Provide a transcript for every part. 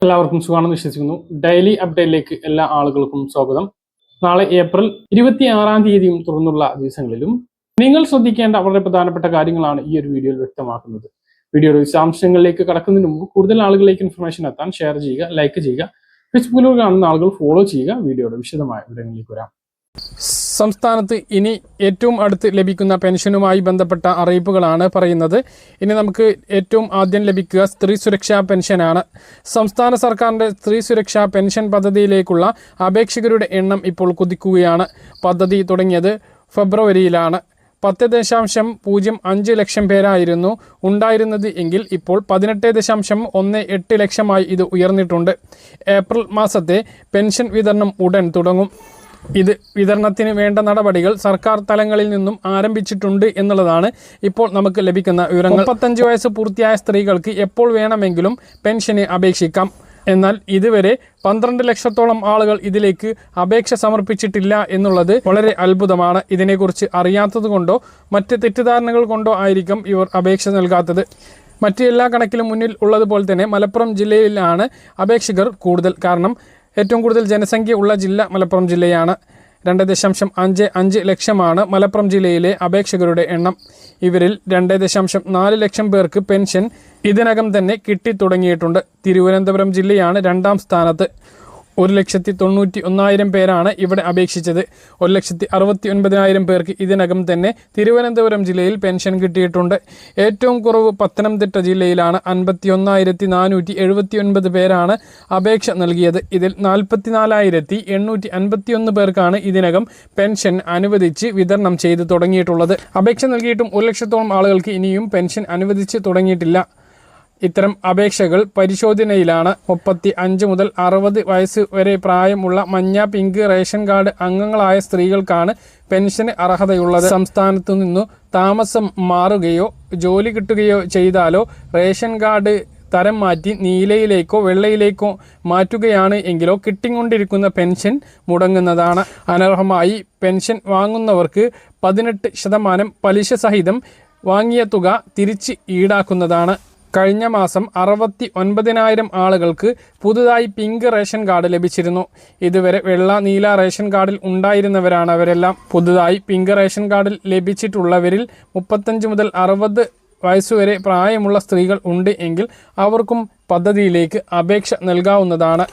എല്ലാവർക്കും സുഖമാണെന്ന് വിശ്വസിക്കുന്നു. ഡെയിലി അപ്ഡേറ്റിലേക്ക് എല്ലാ ആളുകൾക്കും സ്വാഗതം. നാളെ ഏപ്രിൽ 26-ാം തീയതിയും തുടർന്നുള്ള ദിവസങ്ങളിലും നിങ്ങൾ ശ്രദ്ധിക്കേണ്ട വളരെ പ്രധാനപ്പെട്ട കാര്യങ്ങളാണ് ഈ ഒരു വീഡിയോയിൽ വ്യക്തമാക്കുന്നത്. വീഡിയോയുടെ വിശദാംശങ്ങളിലേക്ക് കടക്കുന്നതിന് മുമ്പ് കൂടുതൽ ആളുകളിലേക്ക് ഇൻഫർമേഷൻ എത്താൻ ഷെയർ ചെയ്യുക, ലൈക്ക് ചെയ്യുക. ഫേസ്ബുക്കിലൂടെ കാണുന്ന ആളുകൾ ഫോളോ ചെയ്യുക. വീഡിയോയുടെ വിശദമായ വിവരങ്ങളിലേക്ക് വരാം. സംസ്ഥാനത്ത് ഇനി ഏറ്റവും അടുത്ത് ലഭിക്കുന്ന പെൻഷനുമായി ബന്ധപ്പെട്ട അറിയിപ്പുകളാണ് പറയുന്നത്. ഇനി നമുക്ക് ഏറ്റവും ആദ്യം ലഭിക്കുക സ്ത്രീ സുരക്ഷാ പെൻഷനാണ്. സംസ്ഥാന സർക്കാരിൻ്റെ സ്ത്രീ സുരക്ഷാ പെൻഷൻ പദ്ധതിയിലേക്കുള്ള അപേക്ഷകരുടെ എണ്ണം ഇപ്പോൾ കുതിക്കുകയാണ്. പദ്ധതി തുടങ്ങിയത് ഫെബ്രുവരിയിലാണ്. 10.05 ലക്ഷം പേരായിരുന്നു ഉണ്ടായിരുന്നത് എങ്കിൽ ഇപ്പോൾ 18.18 ലക്ഷമായി ഇത് ഉയർന്നിട്ടുണ്ട്. ഏപ്രിൽ മാസത്തെ പെൻഷൻ വിതരണം ഉടൻ തുടങ്ങും. ഇത് വിതരണത്തിന് വേണ്ട നടപടികൾ സർക്കാർ തലങ്ങളിൽ നിന്നും ആരംഭിച്ചിട്ടുണ്ട് എന്നുള്ളതാണ് ഇപ്പോൾ നമുക്ക് ലഭിക്കുന്ന വിവരങ്ങൾ. 35 വയസ്സ് പൂർത്തിയായ സ്ത്രീകൾക്ക് എപ്പോൾ വേണമെങ്കിലും പെൻഷന് അപേക്ഷിക്കാം. എന്നാൽ ഇതുവരെ 12 ലക്ഷത്തോളം ആളുകൾ ഇതിലേക്ക് അപേക്ഷ സമർപ്പിച്ചിട്ടില്ല എന്നുള്ളത് വളരെ അത്ഭുതമാണ്. ഇതിനെക്കുറിച്ച് അറിയാത്തത് കൊണ്ടോ മറ്റ് തെറ്റിദ്ധാരണകൾ കൊണ്ടോ ആയിരിക്കും ഇവർ അപേക്ഷ നൽകാത്തത്. മറ്റ് എല്ലാ കണക്കിലും മുന്നിൽ ഉള്ളതുപോലെ തന്നെ മലപ്പുറം ജില്ലയിലാണ് അപേക്ഷകർ കൂടുതൽ. കാരണം ഏറ്റവും കൂടുതൽ ജനസംഖ്യ ഉള്ള ജില്ല മലപ്പുറം ജില്ലയാണ്. 2.55 ലക്ഷമാണ് മലപ്പുറം ജില്ലയിലെ അപേക്ഷകരുടെ എണ്ണം. ഇവരിൽ 2.4 ലക്ഷം പേർക്ക് പെൻഷൻ ഇതിനകം തന്നെ കിട്ടിത്തുടങ്ങിയിട്ടുണ്ട്. തിരുവനന്തപുരം ജില്ലയാണ് 2ാം സ്ഥാനത്ത്. 1,91,000 പേരാണ് ഇവിടെ അപേക്ഷിച്ചത്. 1,69,000 പേർക്ക് ഇതിനകം തന്നെ തിരുവനന്തപുരം ജില്ലയിൽ പെൻഷൻ കിട്ടിയിട്ടുണ്ട്. ഏറ്റവും കുറവ് പത്തനംതിട്ട ജില്ലയിലാണ്. 51,479 പേരാണ് അപേക്ഷ നൽകിയത്. ഇതിൽ 44,851 പേർക്കാണ് ഇതിനകം പെൻഷൻ അനുവദിച്ച് വിതരണം ചെയ്ത് തുടങ്ങിയിട്ടുള്ളത്. അപേക്ഷ നൽകിയിട്ടും 1 ലക്ഷത്തോളം ആളുകൾക്ക് ഇനിയും പെൻഷൻ അനുവദിച്ച് തുടങ്ങിയിട്ടില്ല. ഇത്തരം അപേക്ഷകൾ പരിശോധനയിലാണ്. 35 മുതൽ 60 വയസ്സ് വരെ പ്രായമുള്ള മഞ്ഞ, പിങ്ക് റേഷൻ കാർഡ് അംഗങ്ങളായ സ്ത്രീകൾക്കാണ് പെൻഷന് അർഹതയുള്ളത്. സംസ്ഥാനത്തു നിന്നു താമസം മാറുകയോ ജോലി കിട്ടുകയോ ചെയ്താലോ റേഷൻ കാർഡ് തരം മാറ്റി നീലയിലേക്കോ വെള്ളയിലേക്കോ മാറ്റുകയാണ് എങ്കിലോ കിട്ടിക്കൊണ്ടിരിക്കുന്ന പെൻഷൻ മുടങ്ങുന്നതാണ്. അനർഹമായി പെൻഷൻ വാങ്ങുന്നവർക്ക് 18% പലിശ സഹിതം വാങ്ങിയ തുക തിരിച്ച് ഈടാക്കുന്നതാണ്. കഴിഞ്ഞ മാസം 69,000 ആളുകൾക്ക് പുതുതായി പിങ്ക് റേഷൻ കാർഡ് ലഭിച്ചിരുന്നു. ഇതുവരെ വെള്ള, നീല റേഷൻ കാർഡിൽ ഉണ്ടായിരുന്നവരാണ് അവരെല്ലാം. പുതുതായി പിങ്ക് റേഷൻ കാർഡിൽ ലഭിച്ചിട്ടുള്ളവരിൽ 35 മുതൽ 60 വയസ്സുവരെ പ്രായമുള്ള സ്ത്രീകൾ ഉണ്ട് എങ്കിൽ അവർക്കും പദ്ധതിയിലേക്ക് അപേക്ഷ നൽകാവുന്നതാണ്.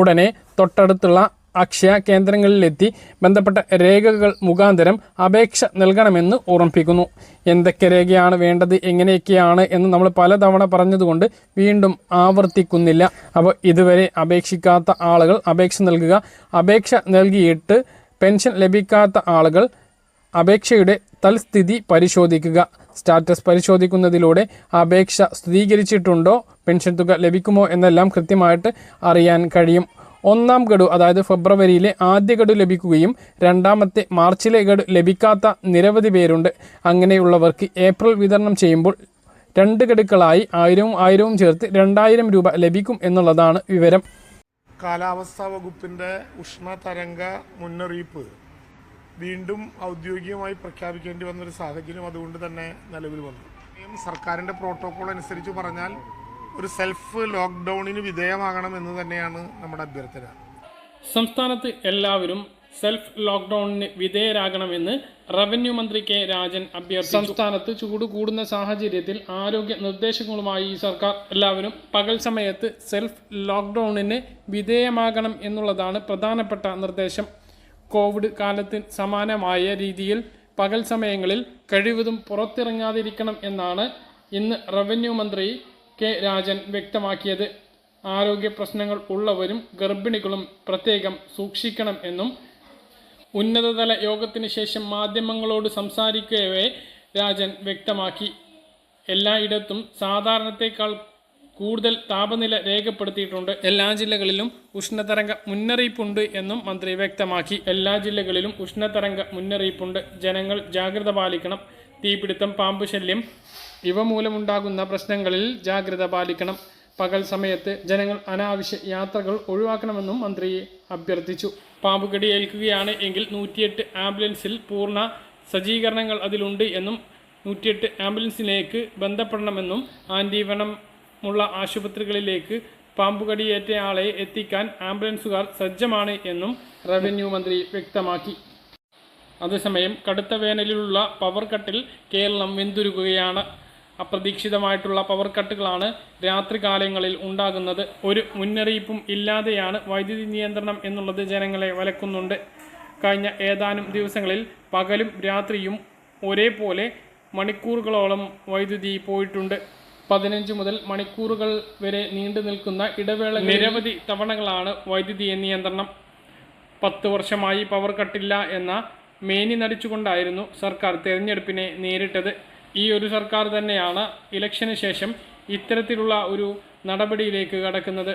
ഉടനെ തൊട്ടടുത്തുള്ള അക്ഷയ കേന്ദ്രങ്ങളിലെത്തി ബന്ധപ്പെട്ട രേഖകൾ മുഖാന്തരം അപേക്ഷ നൽകണമെന്ന് ഓർമ്മിപ്പിക്കുന്നു. എന്തൊക്കെ രേഖയാണ് വേണ്ടത്, എങ്ങനെയൊക്കെയാണ് എന്ന് നമ്മൾ പലതവണ പറഞ്ഞതുകൊണ്ട് വീണ്ടും ആവർത്തിക്കുന്നില്ല. അപ്പോൾ ഇതുവരെ അപേക്ഷിക്കാത്ത ആളുകൾ അപേക്ഷ നൽകുക. അപേക്ഷ നൽകിയിട്ട് പെൻഷൻ ലഭിക്കാത്ത ആളുകൾ അപേക്ഷയുടെ തൽസ്ഥിതി പരിശോധിക്കുക. സ്റ്റാറ്റസ് പരിശോധിക്കുന്നതിലൂടെ അപേക്ഷ സ്ഥിരീകരിച്ചിട്ടുണ്ടോ, പെൻഷൻ തുക ലഭിക്കുമോ എന്നെല്ലാം കൃത്യമായിട്ട് അറിയാൻ കഴിയും. 1ാം ഗഡു അതായത് ഫെബ്രുവരിയിലെ ആദ്യ ഗഡു ലഭിക്കുകയും 2ാമത്തെ മാർച്ചിലെ ഗഡു ലഭിക്കാത്ത നിരവധി പേരുണ്ട്. അങ്ങനെയുള്ളവർക്ക് ഏപ്രിൽ വിതരണം ചെയ്യുമ്പോൾ 2 ഗഡുക്കളായി 1000 ചേർത്ത് 2000 രൂപ ലഭിക്കും എന്നുള്ളതാണ് വിവരം. കാലാവസ്ഥാ വകുപ്പിൻ്റെ ഉഷ്ണതരംഗ മുന്നറിയിപ്പ് വീണ്ടും ഔദ്യോഗികമായി പ്രഖ്യാപിക്കേണ്ടി വന്നൊരു സാഹചര്യം അതുകൊണ്ട് തന്നെ നിലവിൽ വന്നു. സർക്കാരിൻ്റെ പ്രോട്ടോകോൾ അനുസരിച്ച് പറഞ്ഞാൽ ഒരു സെൽഫ് ലോക്ക്ഡൗണിന് വിധേയമാകണമെന്ന് തന്നെയാണ് നമ്മുടെ അഭ്യർത്ഥന. സംസ്ഥാനത്ത് എല്ലാവരും സെൽഫ് ലോക്ക്ഡൌണിന് വിധേയരാകണമെന്ന് റവന്യൂ മന്ത്രി കെ രാജൻ അഭ്യർത്ഥിച്ചു. സംസ്ഥാനത്ത് ചൂട് കൂടുന്ന സാഹചര്യത്തിൽ ആരോഗ്യ നിർദ്ദേശങ്ങളുമായി സർക്കാർ എല്ലാവരും പകൽ സമയത്ത് സെൽഫ് ലോക്ക്ഡൌണിന് വിധേയമാകണം എന്നുള്ളതാണ് പ്രധാനപ്പെട്ട നിർദ്ദേശം. കോവിഡ് കാലത്ത് സമാനമായ രീതിയിൽ പകൽ സമയങ്ങളിൽ കഴിവതും പുറത്തിറങ്ങാതിരിക്കണം എന്നാണ് ഇന്ന് റവന്യൂ മന്ത്രി കെ രാജൻ വ്യക്തമാക്കിയത്. ആരോഗ്യ പ്രശ്നങ്ങൾ ഉള്ളവരും ഗർഭിണികളും പ്രത്യേകം സൂക്ഷിക്കണം എന്നും ഉന്നതതല യോഗത്തിന് ശേഷം മാധ്യമങ്ങളോട് സംസാരിക്കവേ രാജൻ വ്യക്തമാക്കി. എല്ലായിടത്തും സാധാരണത്തേക്കാൾ കൂടുതൽ താപനില രേഖപ്പെടുത്തിയിട്ടുണ്ട്. എല്ലാ ജില്ലകളിലും ഉഷ്ണതരംഗ മുന്നറിയിപ്പുണ്ട് എന്നും മന്ത്രി വ്യക്തമാക്കി. എല്ലാ ജില്ലകളിലും ഉഷ്ണതരംഗ മുന്നറിയിപ്പുണ്ട്. ജനങ്ങൾ ജാഗ്രത പാലിക്കണം. തീപിടുത്തം, പാമ്പ് ശല്യം ഇവ മൂലമുണ്ടാകുന്ന പ്രശ്നങ്ങളിൽ ജാഗ്രത പാലിക്കണം. പകൽ സമയത്ത് ജനങ്ങൾ അനാവശ്യ യാത്രകൾ ഒഴിവാക്കണമെന്നും മന്ത്രി അഭ്യർത്ഥിച്ചു. പാമ്പ് കടിയേൽക്കുകയാണ് എങ്കിൽ 108 ആംബുലൻസിൽ പൂർണ്ണ സജ്ജീകരണങ്ങൾ അതിലുണ്ട് എന്നും 108 ആംബുലൻസിലേക്ക് ബന്ധപ്പെടണമെന്നും ആൻറ്റിവനമുള്ള ആശുപത്രികളിലേക്ക് പാമ്പുകടിയേറ്റ ആളെ എത്തിക്കാൻ ആംബുലൻസുകാർ സജ്ജമാണ് എന്നും റവന്യൂ മന്ത്രി വ്യക്തമാക്കി. അതേസമയം കടുത്ത വേനലിലുള്ള പവർ കട്ടിൽ കേരളം വെന്തുരുകുകയാണ്. അപ്രതീക്ഷിതമായിട്ടുള്ള പവർ കട്ടുകളാണ് രാത്രികാലങ്ങളിൽ ഉണ്ടാകുന്നത്. ഒരു മുന്നറിയിപ്പും ഇല്ലാതെയാണ് വൈദ്യുതി നിയന്ത്രണം എന്നുള്ളത് ജനങ്ങളെ വലക്കുന്നുണ്ട്. കഴിഞ്ഞ ഏതാനും ദിവസങ്ങളിൽ പകലും രാത്രിയും ഒരേപോലെ മണിക്കൂറുകളോളം വൈദ്യുതി പോയിട്ടുണ്ട്. 15 മുതൽ മണിക്കൂറുകൾ വരെ നീണ്ടു നിൽക്കുന്ന ഇടവേള നിരവധി തവണകളാണ് വൈദ്യുതി നിയന്ത്രണം. 10 വർഷമായി പവർ കട്ടില്ല എന്ന മേനി നടിച്ചുകൊണ്ടായിരുന്നു സർക്കാർ തെരഞ്ഞെടുപ്പിനെ നേരിട്ടത്. ഈ ഒരു സർക്കാർ തന്നെയാണ് ഇലക്ഷന് ശേഷം ഇത്തരത്തിലുള്ള ഒരു നടപടിയിലേക്ക് കടക്കുന്നത്.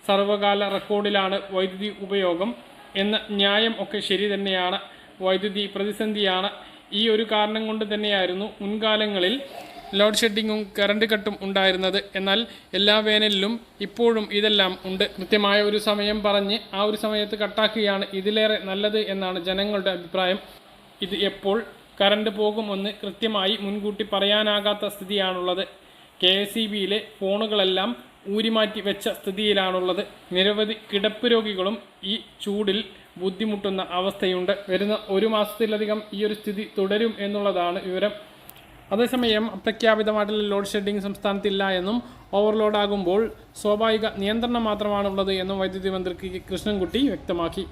സർവകാല റെക്കോർഡിലാണ് വൈദ്യുതി ഉപയോഗം എന്ന ന്യായം ഒക്കെ ശരി തന്നെയാണ്. വൈദ്യുതി പ്രതിസന്ധിയാണ്. ഈ ഒരു കാരണം കൊണ്ട് തന്നെയായിരുന്നു മുൻകാലങ്ങളിൽ ലോഡ് ഷെഡിങ്ങും കറണ്ട് കട്ടും ഉണ്ടായിരുന്നത്. എന്നാൽ എല്ലാ വേനലിലും ഇപ്പോഴും ഇതെല്ലാം ഉണ്ട്. കൃത്യമായ ഒരു സമയം പറഞ്ഞ് ആ ഒരു സമയത്ത് കട്ടാക്കുകയാണ് ഇതിലേറെ നല്ലത് എന്നാണ് ജനങ്ങളുടെ അഭിപ്രായം. ഇത് എപ്പോൾ കറണ്ട് പോകുമെന്ന് കൃത്യമായി മുൻകൂട്ടി പറയാനാകാത്ത സ്ഥിതിയാണുള്ളത്. KSEBിയിലെ ഫോണുകളെല്ലാം ഊരിമാറ്റി വെച്ച സ്ഥിതിയിലാണുള്ളത്. നിരവധി കിടപ്പ് രോഗികളും ഈ ചൂടിൽ ബുദ്ധിമുട്ടുന്ന അവസ്ഥയുണ്ട്. വരുന്ന 1 മാസത്തിലധികം ഈ ഒരു സ്ഥിതി തുടരും എന്നുള്ളതാണ് വിവരം. അതേസമയം അപ്രഖ്യാപിതമായിട്ടുള്ള ലോഡ് ഷെഡിംഗ് സംസ്ഥാനത്തില്ല എന്നും ഓവർലോഡ് ആകുമ്പോൾ സ്വാഭാവിക നിയന്ത്രണം മാത്രമാണുള്ളത് എന്നും വൈദ്യുതി മന്ത്രി കൃഷ്ണൻകുട്ടി വ്യക്തമാക്കി.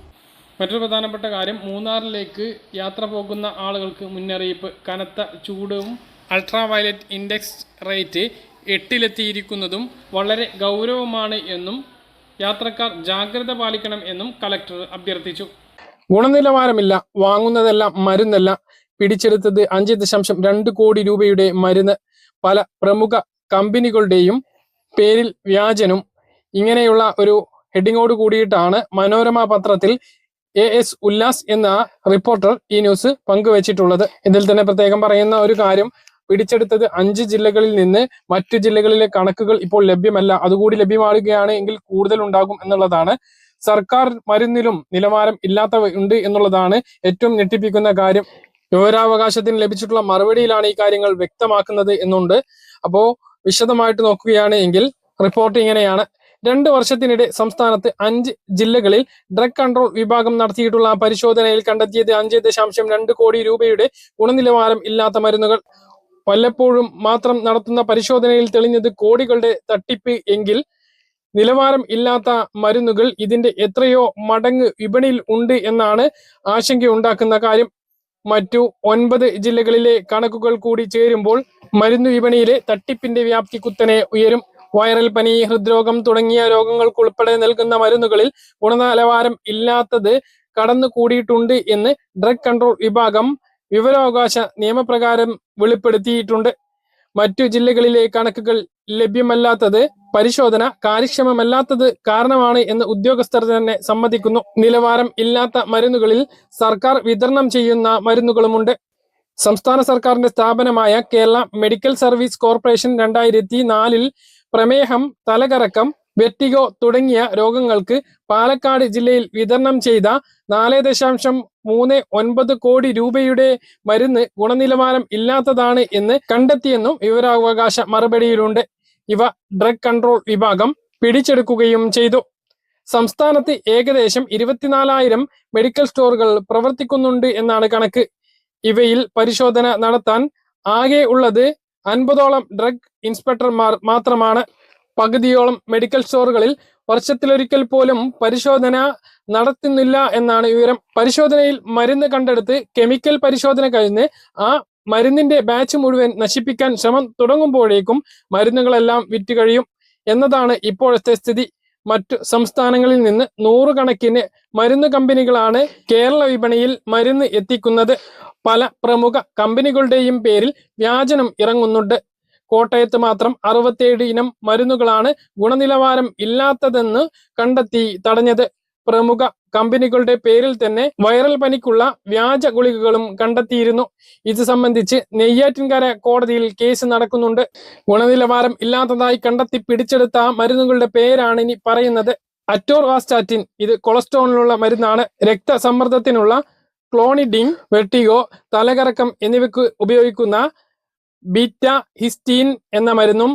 മറ്റൊരു പ്രധാനപ്പെട്ട കാര്യം, മൂന്നാറിലേക്ക് യാത്ര പോകുന്ന ആളുകൾക്ക് മുന്നറിയിപ്പ്. കനത്ത ചൂടും അൾട്രാ വയലറ്റ് ഇൻഡെക്സ് റേറ്റ് 8-ലെത്തിയിരിക്കുന്നതും വളരെ ഗൗരവമാണ് എന്നും യാത്രക്കാർ ജാഗ്രത പാലിക്കണം എന്നും കലക്ടർ അഭ്യർത്ഥിച്ചു. ഗുണനിലവാരമില്ല, വാങ്ങുന്നതെല്ലാം മരുന്നല്ല, പിടിച്ചെടുത്തത് 5.2 കോടി രൂപയുടെ മരുന്ന്, പല പ്രമുഖ കമ്പനികളുടെയും പേരിൽ വ്യാജനും. ഇങ്ങനെയുള്ള ഒരു ഹെഡിങ്ങോട് കൂടിയിട്ടാണ് മനോരമ പത്രത്തിൽ AS ഉല്ലാസ് എന്ന റിപ്പോർട്ടർ ഈ ന്യൂസ് പങ്കുവച്ചിട്ടുള്ളത്. ഇതിൽ തന്നെ പ്രത്യേകം പറയുന്ന ഒരു കാര്യം, പിടിച്ചെടുത്തത് 5 ജില്ലകളിൽ നിന്ന് മറ്റു ജില്ലകളിലെ കണക്കുകൾ ഇപ്പോൾ ലഭ്യമല്ല. അതുകൂടി ലഭ്യമാകുകയാണ് എങ്കിൽ കൂടുതൽ ഉണ്ടാകും എന്നുള്ളതാണ്. സർക്കാർ മരുന്നിലും നിലവാരം ഇല്ലാത്തവ ഉണ്ട് എന്നുള്ളതാണ് ഏറ്റവും ഞെട്ടിപ്പിക്കുന്ന കാര്യം. വിവരാവകാശത്തിന് ലഭിച്ചിട്ടുള്ള മറുപടിയിലാണ് ഈ കാര്യങ്ങൾ വ്യക്തമാക്കുന്നത് എന്നുണ്ട്. അപ്പോൾ വിശദമായിട്ട് നോക്കുകയാണ് എങ്കിൽ റിപ്പോർട്ട് ഇങ്ങനെയാണ്. 2 വർഷത്തിനിടെ സംസ്ഥാനത്ത് 5 ജില്ലകളിൽ ഡ്രഗ് കൺട്രോൾ വിഭാഗം നടത്തിയിട്ടുള്ള പരിശോധനയിൽ കണ്ടെത്തിയത് 5.2 കോടി രൂപയുടെ ഗുണനിലവാരം ഇല്ലാത്ത മരുന്നുകൾ. വല്ലപ്പോഴും മാത്രം നടത്തുന്ന പരിശോധനയിൽ തെളിഞ്ഞത് കോടികളുടെ തട്ടിപ്പ് എങ്കിൽ നിലവാരം ഇല്ലാത്ത മരുന്നുകൾ ഇതിന്റെ എത്രയോ മടങ്ങ് വിപണിയിൽ ഉണ്ട് എന്നാണ് ആശങ്കയുണ്ടാക്കുന്ന കാര്യം. മറ്റു 9 ജില്ലകളിലെ കണക്കുകൾ കൂടി ചേരുമ്പോൾ മരുന്നു വിപണിയിലെ തട്ടിപ്പിന്റെ വ്യാപ്തി കുത്തനെ ഉയരും. വൈറൽ പനി, ഹൃദ്രോഗം തുടങ്ങിയ രോഗങ്ങൾക്കുൾപ്പെടെ നൽകുന്ന മരുന്നുകളിൽ ഗുണനിലവാരം ഇല്ലാത്തത് കടന്നു കൂടിയിട്ടുണ്ട് എന്ന് ഡ്രഗ് കൺട്രോൾ വിഭാഗം വിവരാവകാശ നിയമപ്രകാരം വെളിപ്പെടുത്തിയിട്ടുണ്ട്. മറ്റു ജില്ലകളിലെ കണക്കുകൾ ലഭ്യമല്ലാത്തത് പരിശോധന കാര്യക്ഷമമല്ലാത്തത് കാരണമാണ് എന്ന് ഉദ്യോഗസ്ഥർ തന്നെ സമ്മതിക്കുന്നു. നിലവാരം ഇല്ലാത്ത മരുന്നുകളിൽ സർക്കാർ വിതരണം ചെയ്യുന്ന മരുന്നുകളുമുണ്ട്. സംസ്ഥാന സർക്കാരിന്റെ സ്ഥാപനമായ കേരള മെഡിക്കൽ സർവീസ് കോർപ്പറേഷൻ 2004 പ്രമേഹം, തലകറക്കം, വെർട്ടിഗോ തുടങ്ങിയ രോഗങ്ങൾക്ക് പാലക്കാട് ജില്ലയിൽ വിതരണം ചെയ്ത 4.39 കോടി രൂപയുടെ മരുന്ന് ഗുണനിലവാരം ഇല്ലാത്തതാണ് എന്ന് കണ്ടെത്തിയെന്നും വിവരാവകാശ മറുപടിയിലുണ്ട്. ഇവ ഡ്രഗ് കൺട്രോൾ വിഭാഗം പിടിച്ചെടുക്കുകയും ചെയ്തു. സംസ്ഥാനത്ത് ഏകദേശം 24,000 മെഡിക്കൽ സ്റ്റോറുകൾ പ്രവർത്തിക്കുന്നുണ്ട് എന്നാണ് കണക്ക്. ഇവയിൽ പരിശോധന നടത്താൻ ആകെ ഉള്ളത് 50ഓളം ഡ്രഗ് ഇൻസ്പെക്ടർമാർ മാത്രമാണ്. പകുതിയോളം മെഡിക്കൽ സ്റ്റോറുകളിൽ വർഷത്തിലൊരിക്കൽ പോലും പരിശോധന നടത്തുന്നില്ല എന്നാണ് വിവരം. പരിശോധനയിൽ മരുന്ന് കണ്ടെടുത്ത് കെമിക്കൽ പരിശോധന കഴിഞ്ഞ് ആ മരുന്നിന്റെ ബാച്ച് മുഴുവൻ നശിപ്പിക്കാൻ ശ്രമം തുടങ്ങുമ്പോഴേക്കും മരുന്നുകളെല്ലാം വിറ്റ് കഴിയും എന്നതാണ് ഇപ്പോഴത്തെ സ്ഥിതി. മറ്റു സംസ്ഥാനങ്ങളിൽ നിന്ന് 100 കണക്കിന് മരുന്ന് കമ്പനികളാണ് കേരള വിപണിയിൽ മരുന്ന് എത്തിക്കുന്നത്. പല പ്രമുഖ കമ്പനികളുടെയും പേരിൽ വ്യാജനം ഇറങ്ങുന്നുണ്ട്. കോട്ടയത്ത് മാത്രം 67 ഇനം മരുന്നുകളാണ് ഗുണനിലവാരം ഇല്ലാത്തതെന്ന് കണ്ടെത്തി തടഞ്ഞത്. പ്രമുഖ കമ്പനികളുടെ പേരിൽ തന്നെ വൈറൽ പനിക്കുള്ള വ്യാജ ഗുളികകളും കണ്ടെത്തിയിരുന്നു. ഇത് സംബന്ധിച്ച് നെയ്യാറ്റിൻകര കോടതിയിൽ കേസ് നടക്കുന്നുണ്ട്. ഗുണനിലവാരം ഇല്ലാത്തതായി കണ്ടെത്തി പിടിച്ചെടുത്ത മരുന്നുകളുടെ പേരാണ് ഇനി പറയുന്നത്. അറ്റോർവാസ്റ്റാറ്റിൻ, ഇത് കൊളസ്ട്രോളിനുള്ള മരുന്നാണ്. രക്തസമ്മർദ്ദത്തിനുള്ള ക്ലോണിഡിൻ, വെർട്ടിഗോ, തലകറക്കം എന്നിവയ്ക്ക് ഉപയോഗിക്കുന്ന ബീറ്റ ഹിസ്റ്റീൻ എന്ന മരുന്നും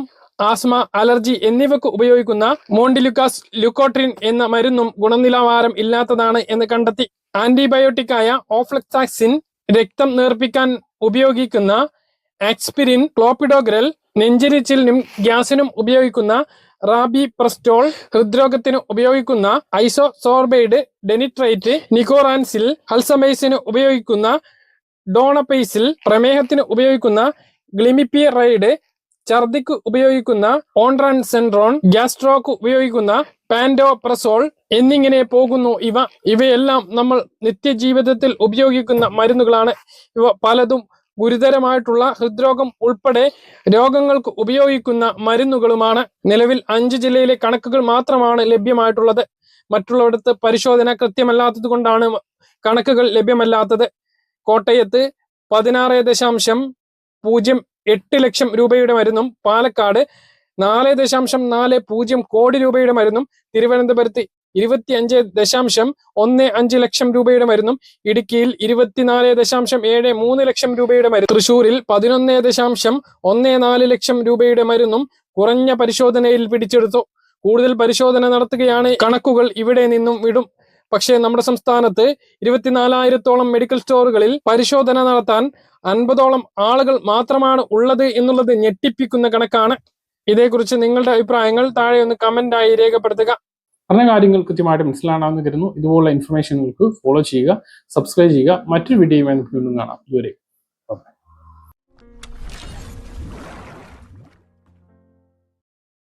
ആസ്മ, അലർജി എന്നിവക്ക് ഉപയോഗിക്കുന്ന മോണ്ടിലുക്കാസ് ലുക്കോട്രിൻ എന്ന മരുന്നും ഗുണനിലവാരം ഇല്ലാത്തതാണ് എന്ന് കണ്ടെത്തി. ആന്റിബയോട്ടിക്കായ ഓഫ്ലക്സാക്സിൻ, രക്തം നേർപ്പിക്കാൻ ഉപയോഗിക്കുന്ന ആക്സ്പിരിൻ, ക്ലോപ്പിഡോഗ്രൽ, നെഞ്ചിരിച്ചിലിനും ഗ്യാസിനും ഉപയോഗിക്കുന്ന റാബിപ്രസ്റ്റോൾ, ഹൃദ്രോഗത്തിന് ഉപയോഗിക്കുന്ന ഐസോസോർബൈഡ് ഡെനിട്രേറ്റ്, നിക്കോറാൻസിൽ, അൾസമൈസിന് ഉപയോഗിക്കുന്ന ഡോണപൈസിൽ, പ്രമേഹത്തിന് ഉപയോഗിക്കുന്ന ഗ്ലിമിപ്പിറൈഡ്, ഛർദിക്ക് ഉപയോഗിക്കുന്ന ഓൺട്രാൻസെൻട്രോൺ, ഗ്യാസ്ട്രോക്ക് ഉപയോഗിക്കുന്ന പാൻഡോപ്രസോൾ എന്നിങ്ങനെ പോകുന്നു. ഇവയെല്ലാം നമ്മൾ നിത്യജീവിതത്തിൽ ഉപയോഗിക്കുന്ന മരുന്നുകളാണ്. ഇവ പലതും ഗുരുതരമായിട്ടുള്ള ഹൃദ്രോഗം ഉൾപ്പെടെ രോഗങ്ങൾക്ക് ഉപയോഗിക്കുന്ന മരുന്നുകളുമാണ്. നിലവിൽ 5 ജില്ലയിലെ കണക്കുകൾ മാത്രമാണ് ലഭ്യമായിട്ടുള്ളത്. മറ്റുള്ളിടത്ത് പരിശോധന കൃത്യമല്ലാത്തത് കൊണ്ടാണ് കണക്കുകൾ ലഭ്യമല്ലാത്തത്. കോട്ടയത്ത് 16.08 ലക്ഷം രൂപയുടെ മരുന്നും, പാലക്കാട് 4.40 കോടി രൂപയുടെ മരുന്നും, തിരുവനന്തപുരത്ത് 25.15 ലക്ഷം രൂപയുടെ മരുന്നും, ഇടുക്കിയിൽ 24.73 ലക്ഷം രൂപയുടെ മരുന്നും, തൃശൂരിൽ 11.14 ലക്ഷം രൂപയുടെ മരുന്നും കുറഞ്ഞ പരിശോധനയിൽ പിടിച്ചെടുത്തു. കൂടുതൽ പരിശോധന നടത്തുകയാണ്. കണക്കുകൾ ഇവിടെ നിന്നും വിടും. പക്ഷേ നമ്മുടെ സംസ്ഥാനത്ത് 24,000-ഓളം മെഡിക്കൽ സ്റ്റോറുകളിൽ പരിശോധന നടത്താൻ 50ഓളം ആളുകൾ മാത്രമാണ് ഉള്ളത് എന്നുള്ളത് ഞെട്ടിപ്പിക്കുന്ന കണക്കാണ്. ഇതേക്കുറിച്ച് നിങ്ങളുടെ അഭിപ്രായങ്ങൾ താഴെ ഒന്ന് കമന്റായി രേഖപ്പെടുത്തുക. പറഞ്ഞ കാര്യങ്ങൾ കൃത്യമായിട്ട് മനസ്സിലാണെന്ന് കരുതുന്നു. ഇതുപോലുള്ള ഇൻഫർമേഷനുകൾക്ക് ഫോളോ ചെയ്യുക, സബ്സ്ക്രൈബ് ചെയ്യുക. മറ്റൊരു വീഡിയോയുമായി നമുക്ക് വീണ്ടും കാണാം. ഇതുവരെ